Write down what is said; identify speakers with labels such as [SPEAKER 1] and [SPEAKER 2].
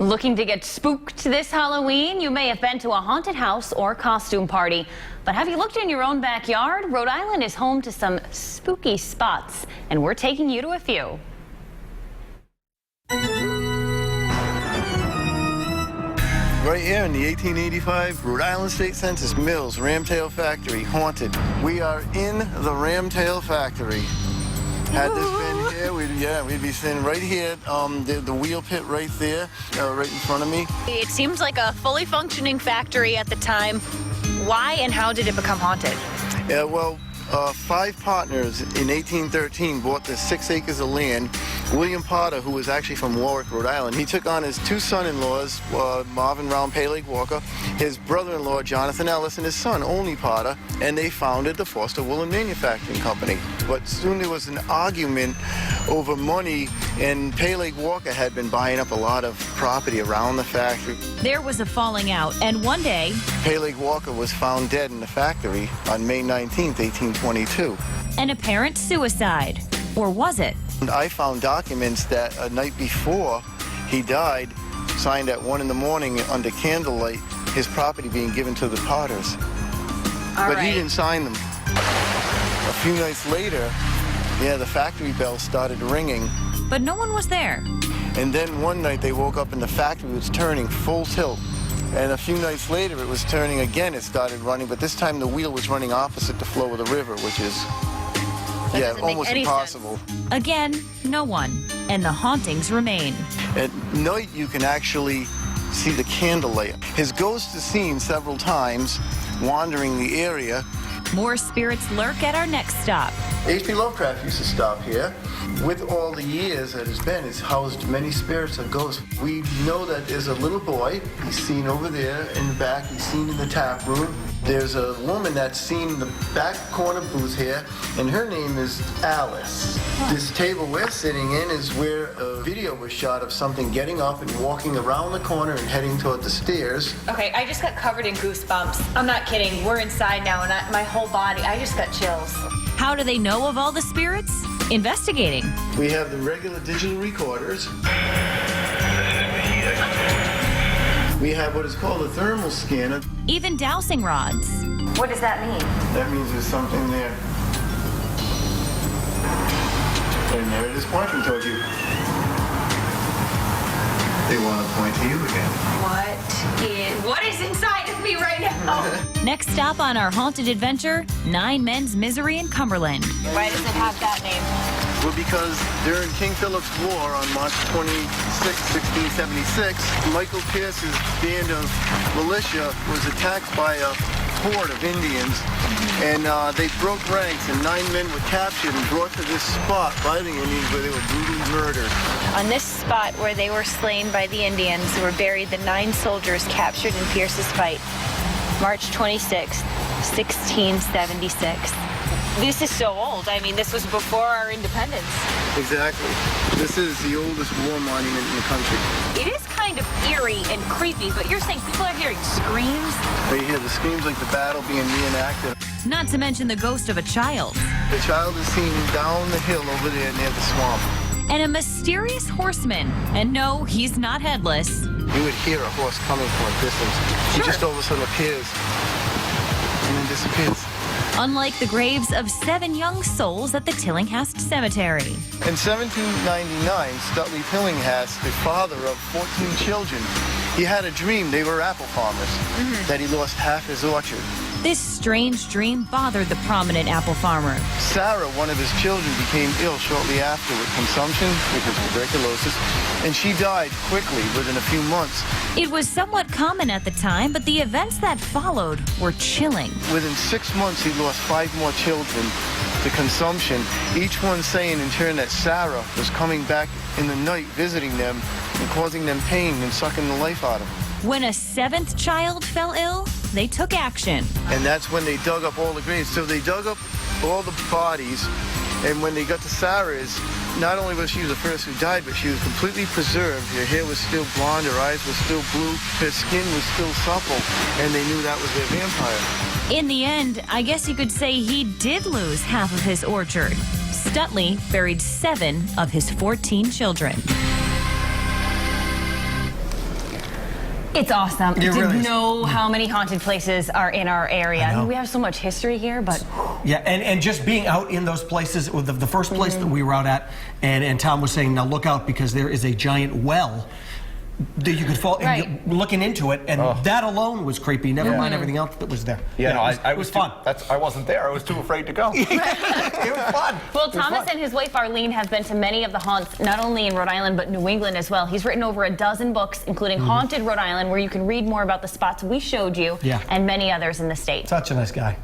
[SPEAKER 1] Looking to get spooked this Halloween? You may have been to a haunted house or costume party. But have you looked in your own backyard? Rhode Island is home to some spooky spots, and we're taking you to a few.
[SPEAKER 2] Right here in the 1885 Rhode Island State Census Mills Ramtail Factory, haunted. We are in the Ramtail Factory. Had this been here, we'd be sitting right here, the wheel pit right there, right in front of me.
[SPEAKER 3] It seems like a fully functioning factory at the time. Why and how did it become haunted?
[SPEAKER 2] Yeah, well, 5 partners in 1813 bought the 6 acres of land. William Potter, who was actually from Warwick, Rhode Island, he took on his 2 son-in-laws, Marvin Round Peleg Walker, his brother-in-law Jonathan Ellis, and his son, Only Potter, and they founded the Foster Woolen Manufacturing Company. But soon there was an argument over money, and Peleg Walker had been buying up a lot of property around the factory.
[SPEAKER 3] There was a falling out, and one day,
[SPEAKER 2] Peleg Walker was found dead in the factory on May 19th, 1822.
[SPEAKER 3] an apparent suicide. Or was it?
[SPEAKER 2] I found documents that a night before he died, signed at 1 in the morning under candlelight, his property being given to the Potters. But he didn't sign them. A few nights later, the factory bell started ringing.
[SPEAKER 3] But no one was there.
[SPEAKER 2] And then one night they woke up and the factory was turning full tilt. And a few nights later it was turning again, it started running, but this time the wheel was running opposite the flow of the river, which is almost impossible.
[SPEAKER 3] Again, no one, and the hauntings remain.
[SPEAKER 2] At night you can actually see the candlelight. His ghost is seen several times wandering the area.
[SPEAKER 3] More spirits lurk at our next stop.
[SPEAKER 2] H.P. Lovecraft used to stop here. With all the years that it's been, it's housed many spirits and ghosts. We know that there's a little boy. He's seen over there in the back. He's seen in the tap room. There's a woman that's seen in the back corner booth here, and her name is Alice. This table we're sitting in is where a video was shot of something getting up and walking around the corner and heading toward the stairs.
[SPEAKER 3] Okay, I just got covered in goosebumps. I'm not kidding. We're inside now, and my whole body, I just got chills. How do they know of all the spirits? Investigating.
[SPEAKER 2] We have the regular digital recorders. We have what is called a thermal scanner.
[SPEAKER 3] Even dowsing rods. What does that mean?
[SPEAKER 2] That means there's something there. And there it is pointing toward you. They want to point to you again.
[SPEAKER 3] What is inside of me right now? Next stop on our haunted adventure, 9 Men's Misery in Cumberland. Why does it have that name?
[SPEAKER 2] Well, because during King Philip's War on March 26, 1676, Michael Pierce's band of militia was attacked by a horde of Indians, and they broke ranks, and 9 men were captured and brought to this spot by the Indians where they were brutally murdered.
[SPEAKER 3] On this spot where they were slain by the Indians were buried the 9 soldiers captured in Pierce's fight, March 26, 1676. This is so old. I mean, this was before our independence.
[SPEAKER 2] Exactly. This is the oldest war monument in the country.
[SPEAKER 3] It is kind of eerie and creepy, but you're saying people are hearing screams?
[SPEAKER 2] Right here, the screams like the battle being reenacted.
[SPEAKER 3] Not to mention the ghost of a child.
[SPEAKER 2] The child is seen down the hill over there near the swamp.
[SPEAKER 3] And a mysterious horseman. And no, he's not headless.
[SPEAKER 2] You would hear a horse coming from a distance. He just all of a sudden appears and then disappears.
[SPEAKER 3] Unlike the graves of 7 young souls at the Tillinghast Cemetery.
[SPEAKER 2] In 1799, Stutley Tillinghast, the father of 14 children, he had a dream, they were apple farmers, that he lost half his orchard.
[SPEAKER 3] This strange dream bothered the prominent apple farmer.
[SPEAKER 2] Sarah, one of his children, became ill shortly after with consumption, which is tuberculosis, and she died quickly within a few months.
[SPEAKER 3] It was somewhat common at the time, but the events that followed were chilling.
[SPEAKER 2] Within 6 months, he lost 5 more children to consumption, each one saying in turn that Sarah was coming back in the night, visiting them and causing them pain and sucking the life out of them.
[SPEAKER 3] When a 7th child fell ill, they took action.
[SPEAKER 2] And that's when they dug up all the graves. So they dug up all the bodies, and when they got to Sarah's, not only was she the first who died, but she was completely preserved. Her hair was still blonde, her eyes were still blue, her skin was still supple, and they knew that was their vampire.
[SPEAKER 3] In the end, I guess you could say he did lose half of his orchard. Stutley buried 7 of his 14 children.
[SPEAKER 1] It's awesome.
[SPEAKER 4] It really
[SPEAKER 1] Didn't
[SPEAKER 4] is.
[SPEAKER 1] know how many haunted places are in our area.
[SPEAKER 4] I know.
[SPEAKER 1] We have so much history here, but
[SPEAKER 4] Yeah, and just being out in those places, the first place that we were out at, and Tom was saying, now look out because there is a giant well that you could fall, and
[SPEAKER 1] Right.
[SPEAKER 4] you're looking into it, and that alone was creepy, never mind everything else that was there.
[SPEAKER 5] Yeah, no,
[SPEAKER 4] it was fun.
[SPEAKER 5] I wasn't there. I was too afraid to go.
[SPEAKER 4] It was fun.
[SPEAKER 1] Well,
[SPEAKER 4] It was
[SPEAKER 1] Thomas
[SPEAKER 4] fun.
[SPEAKER 1] and his wife Arlene have been to many of the haunts, not only in Rhode Island, but New England as well. He's written over a dozen books, including Haunted Rhode Island, where you can read more about the spots we showed you,
[SPEAKER 4] Yeah.
[SPEAKER 1] and many others in the state.
[SPEAKER 4] Such a nice guy.